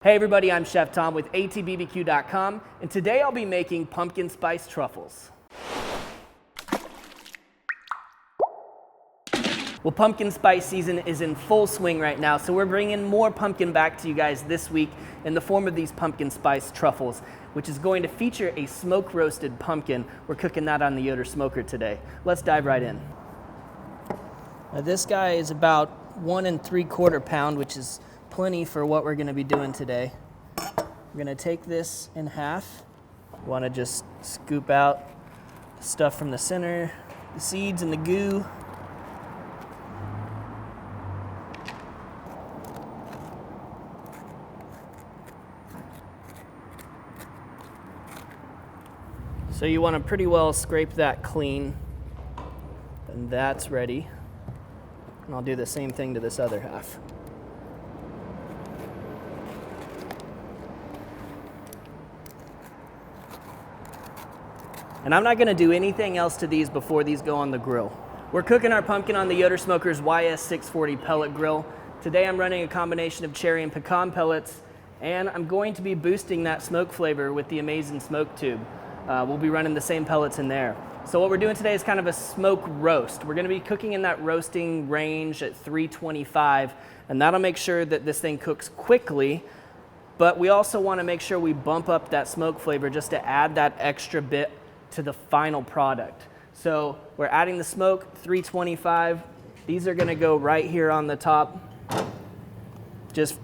Hey everybody, I'm Chef Tom with atbbq.com, and today I'll be making pumpkin spice truffles. Well, pumpkin spice season is in full swing right now, so we're bringing more pumpkin back to you guys this week in the form of these pumpkin spice truffles, which is going to feature a smoke roasted pumpkin. We're cooking that on the Yoder smoker today. Let's dive right in. Now, this guy is about 1 3/4 pounds, which is plenty for what we're going to be doing today. We're going to take this in half. You want to just scoop out the stuff from the center, the seeds and the goo. So you want to pretty well scrape that clean, and that's ready. And I'll do the same thing to this other half. And I'm not gonna do anything else to these before these go on the grill. We're cooking our pumpkin on the Yoder Smoker's YS640 pellet grill. Today I'm running a combination of cherry and pecan pellets, and I'm going to be boosting that smoke flavor with the Amazing Smoke Tube. We'll be running the same pellets in there. So what we're doing today is kind of a smoke roast. We're gonna be cooking in that roasting range at 325, and that'll make sure that this thing cooks quickly, but we also wanna make sure we bump up that smoke flavor just to add that extra bit to the final product. So we're adding the smoke, 325. These are gonna go right here on the top. Just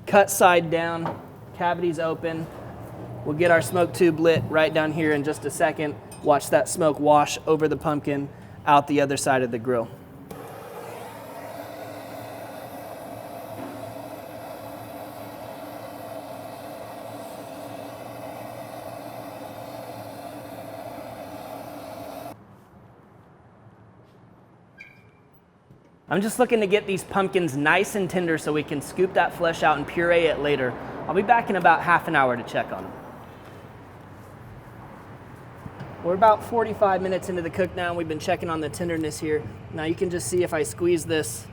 cut side down, cavities open. We'll get our smoke tube lit right down here in just a second. Watch that smoke wash over the pumpkin out the other side of the grill. I'm just looking to get these pumpkins nice and tender so we can scoop that flesh out and puree it later. I'll be back in about half an hour to check on them. We're about 45 minutes into the cook now, and we've been checking on the tenderness here. Now you can just see if I squeeze this,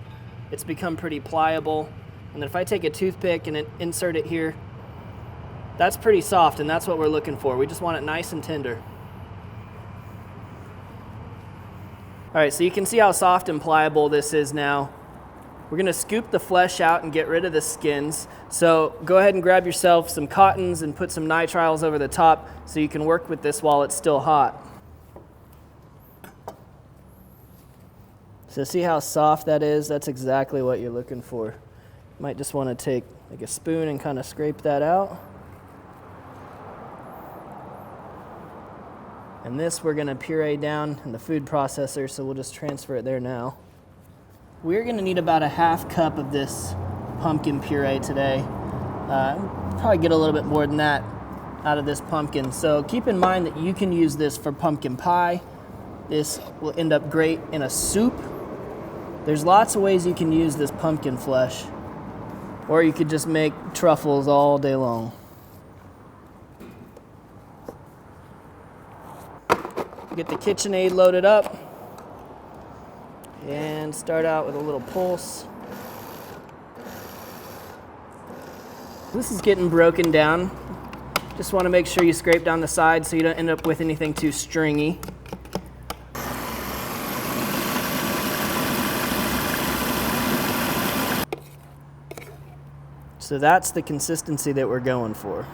it's become pretty pliable. And then if I take a toothpick and insert it here, that's pretty soft, and that's what we're looking for. We just want it nice and tender. All right, so you can see how soft and pliable this is now. We're gonna scoop the flesh out and get rid of the skins. So go ahead and grab yourself some cottons and put some nitriles over the top so you can work with this while it's still hot. So see how soft that is? That's exactly what you're looking for. You might just wanna take like a spoon and kind of scrape that out. And this we're gonna puree down in the food processor, so we'll just transfer it there now. We're gonna need about a half cup of this pumpkin puree today. Probably get a little bit more than that out of this pumpkin. So keep in mind that you can use this for pumpkin pie. This will end up great in a soup. There's lots of ways you can use this pumpkin flesh, or you could just make truffles all day long. Get the KitchenAid loaded up and start out with a little pulse. This is getting broken down. Just want to make sure you scrape down the sides so you don't end up with anything too stringy. So that's the consistency that we're going for.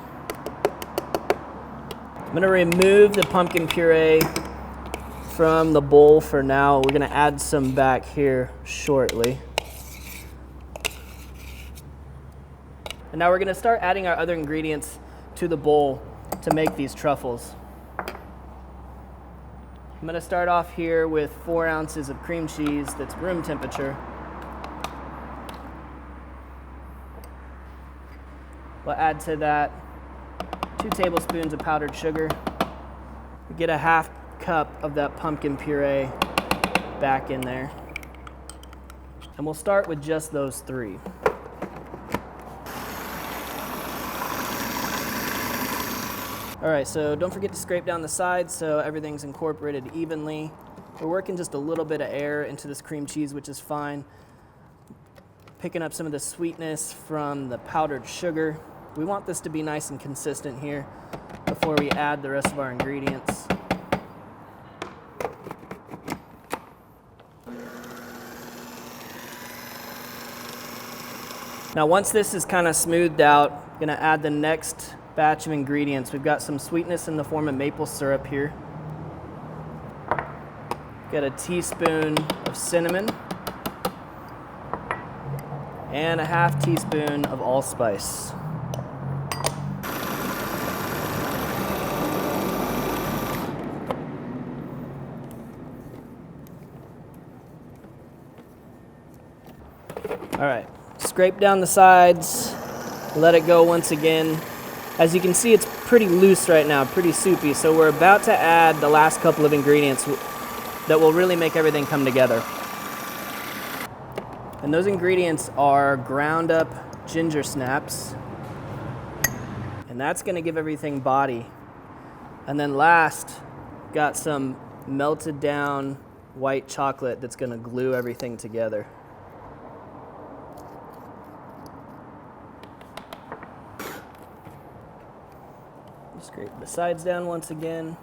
I'm going to remove the pumpkin puree from the bowl for now. We're going to add some back here shortly. And now we're going to start adding our other ingredients to the bowl to make these truffles. I'm going to start off here with 4 ounces of cream cheese that's room temperature. We'll add to that 2 tablespoons of powdered sugar. We get a half cup of that pumpkin puree back in there. And we'll start with just those 3. All right, so don't forget to scrape down the sides so everything's incorporated evenly. We're working just a little bit of air into this cream cheese, which is fine. Picking up some of the sweetness from the powdered sugar. We want this to be nice and consistent here before we add the rest of our ingredients. Now once this is kind of smoothed out, I'm gonna add the next batch of ingredients. We've got some sweetness in the form of maple syrup here. Got a teaspoon of cinnamon and a half teaspoon of allspice. All right, scrape down the sides, let it go once again. As you can see, it's pretty loose right now, pretty soupy, so we're about to add the last couple of ingredients that will really make everything come together. And those ingredients are ground up ginger snaps, and that's gonna give everything body. And then last, got some melted down white chocolate that's gonna glue everything together. Scrape the sides down once again.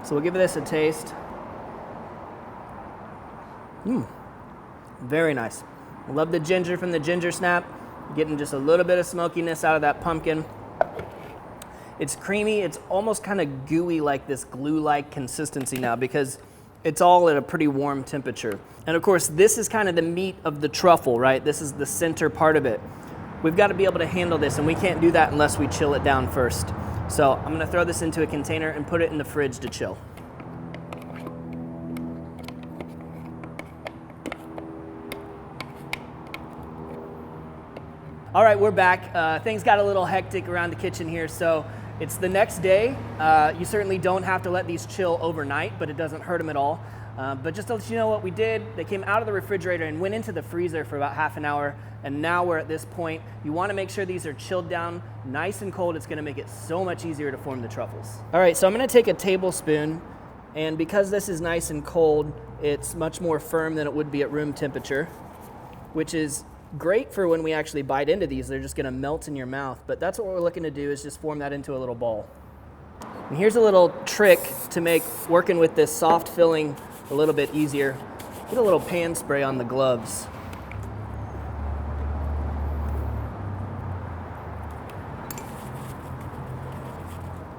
So we'll give this a taste. Very nice. I love the ginger from the ginger snap. Getting just a little bit of smokiness out of that pumpkin. It's creamy, it's almost kind of gooey, like this glue-like consistency now because it's all at a pretty warm temperature. And of course, this is kind of the meat of the truffle, right? This is the center part of it. We've got to be able to handle this, and we can't do that unless we chill it down first. So I'm gonna throw this into a container and put it in the fridge to chill. All right, we're back. Things got a little hectic around the kitchen here, so it's the next day. You certainly don't have to let these chill overnight, but it doesn't hurt them at all. But just to let you know what we did, they came out of the refrigerator and went into the freezer for about half an hour, and now we're at this point. You wanna make sure these are chilled down nice and cold. It's gonna make it so much easier to form the truffles. All right, so I'm gonna take a tablespoon, and because this is nice and cold, it's much more firm than it would be at room temperature, which is great for when we actually bite into these. They're just gonna melt in your mouth, but that's what we're looking to do, is just form that into a little ball. And here's a little trick to make working with this soft filling a little bit easier. Get a little pan spray on the gloves.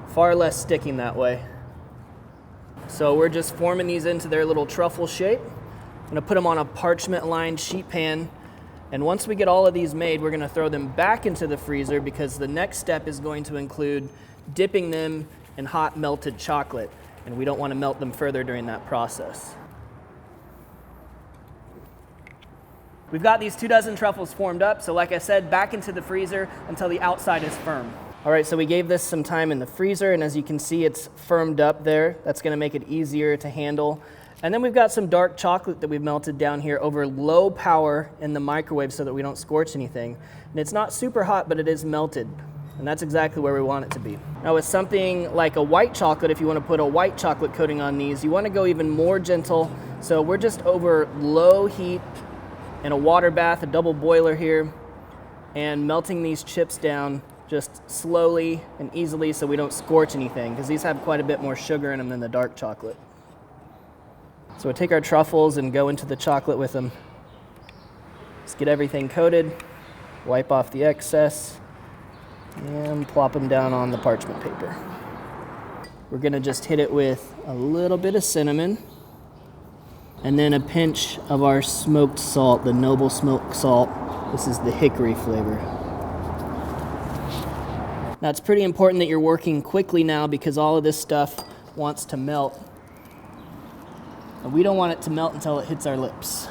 Far less sticking that way. So we're just forming these into their little truffle shape. I'm gonna put them on a parchment lined sheet pan. And once we get all of these made, we're gonna throw them back into the freezer because the next step is going to include dipping them in hot melted chocolate. And we don't wanna melt them further during that process. We've got these 24 truffles formed up, so like I said, back into the freezer until the outside is firm. All right, so we gave this some time in the freezer, and as you can see, it's firmed up there. That's gonna make it easier to handle. And then we've got some dark chocolate that we've melted down here over low power in the microwave so that we don't scorch anything. And it's not super hot, but it is melted. And that's exactly where we want it to be. Now with something like a white chocolate, if you want to put a white chocolate coating on these, you want to go even more gentle. So we're just over low heat in a water bath, a double boiler here, and melting these chips down just slowly and easily so we don't scorch anything, because these have quite a bit more sugar in them than the dark chocolate. So we'll take our truffles and go into the chocolate with them. Just get everything coated, wipe off the excess, and plop them down on the parchment paper. We're gonna just hit it with a little bit of cinnamon and then a pinch of our smoked salt, the noble smoked salt. This is the hickory flavor. Now it's pretty important that you're working quickly now because all of this stuff wants to melt. And we don't want it to melt until it hits our lips.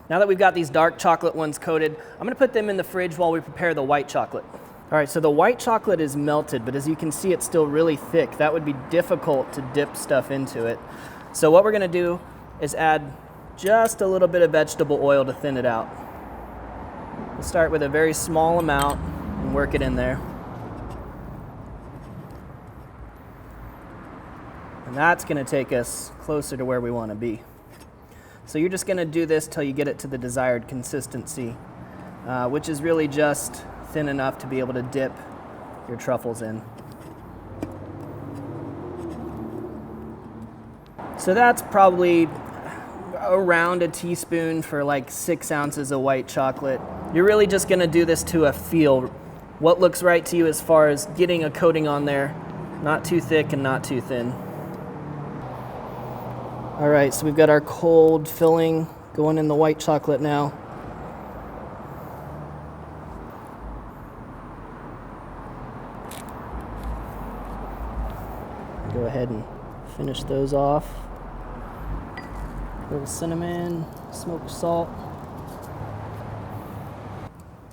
Now that we've got these dark chocolate ones coated, I'm gonna put them in the fridge while we prepare the white chocolate. All right, so the white chocolate is melted, but as you can see, it's still really thick. That would be difficult to dip stuff into it. So what we're gonna do is add just a little bit of vegetable oil to thin it out. We'll start with a very small amount and work it in there. And that's gonna take us closer to where we wanna be. So you're just gonna do this till you get it to the desired consistency, which is really just thin enough to be able to dip your truffles in. So that's probably around a teaspoon for like 6 ounces of white chocolate. You're really just gonna do this to a feel. What looks right to you as far as getting a coating on there, not too thick and not too thin. All right, so we've got our cold filling going in the white chocolate now. Go ahead and finish those off. A little cinnamon, smoked salt.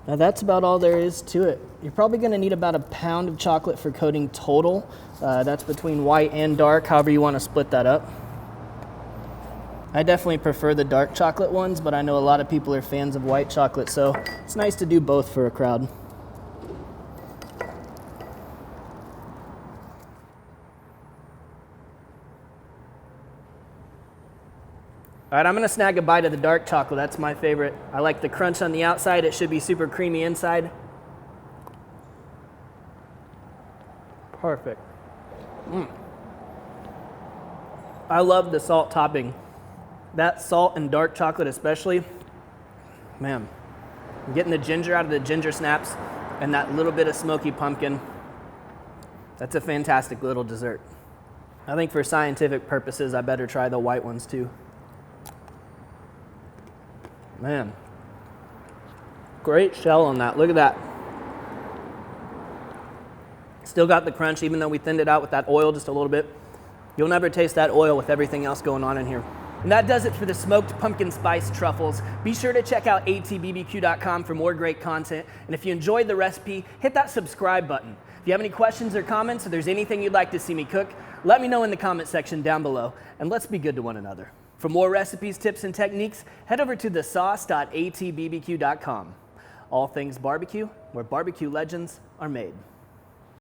Now that's about all there is to it. You're probably gonna need about 1 pound of chocolate for coating total. That's between white and dark, however you wanna split that up. I definitely prefer the dark chocolate ones, but I know a lot of people are fans of white chocolate, so it's nice to do both for a crowd. All right, I'm gonna snag a bite of the dark chocolate. That's my favorite. I like the crunch on the outside. It should be super creamy inside. Perfect. I love the salt topping. That salt and dark chocolate especially, man, getting the ginger out of the ginger snaps and that little bit of smoky pumpkin, that's a fantastic little dessert. I think for scientific purposes, I better try the white ones too. Man, great shell on that. Look at that. Still got the crunch, even though we thinned it out with that oil just a little bit. You'll never taste that oil with everything else going on in here. And that does it for the smoked pumpkin spice truffles. Be sure to check out atbbq.com for more great content. And if you enjoyed the recipe, hit that subscribe button. If you have any questions or comments, or there's anything you'd like to see me cook, let me know in the comment section down below, and let's be good to one another. For more recipes, tips, and techniques, head over to thesauce.atbbq.com. All things barbecue, where barbecue legends are made.